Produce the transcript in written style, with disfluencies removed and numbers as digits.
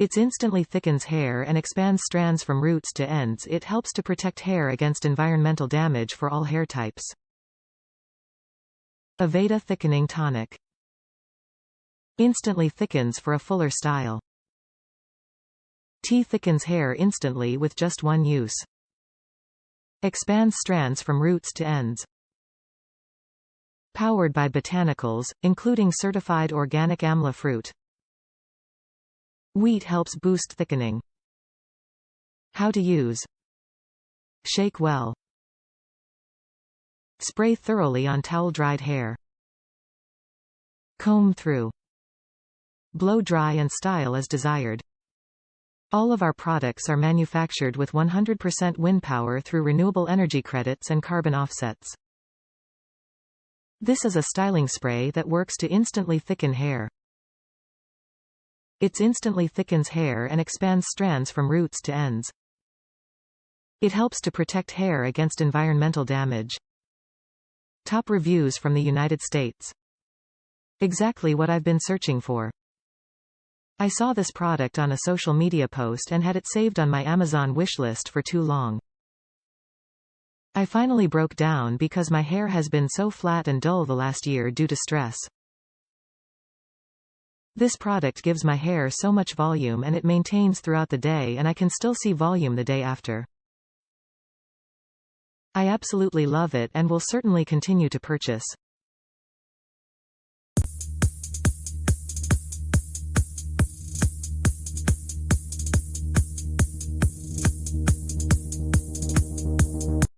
It instantly thickens hair and expands strands from roots to ends. It helps to protect hair against environmental damage for all hair types. AVEDA Thickening Tonic. Instantly thickens for a fuller style. Thickens hair instantly with just one use. Expands strands from roots to ends. Powered by botanicals, including certified organic amla fruit. Wheat helps boost thickening. How to use. Shake well. Spray thoroughly on towel-dried hair. Comb through. Blow dry and style as desired. All of our products are manufactured with 100% wind power through renewable energy credits and carbon offsets. This is a styling spray that works to instantly thicken hair. It instantly thickens hair and expands strands from roots to ends. It helps to protect hair against environmental damage. Top reviews from the United States. Exactly what I've been searching for. I saw this product on a social media post and had it saved on my Amazon wishlist for too long. I finally broke down because my hair has been so flat and dull the last year due to stress. This product gives my hair so much volume and it maintains throughout the day, and I can still see volume the day after. I absolutely love it and will certainly continue to purchase.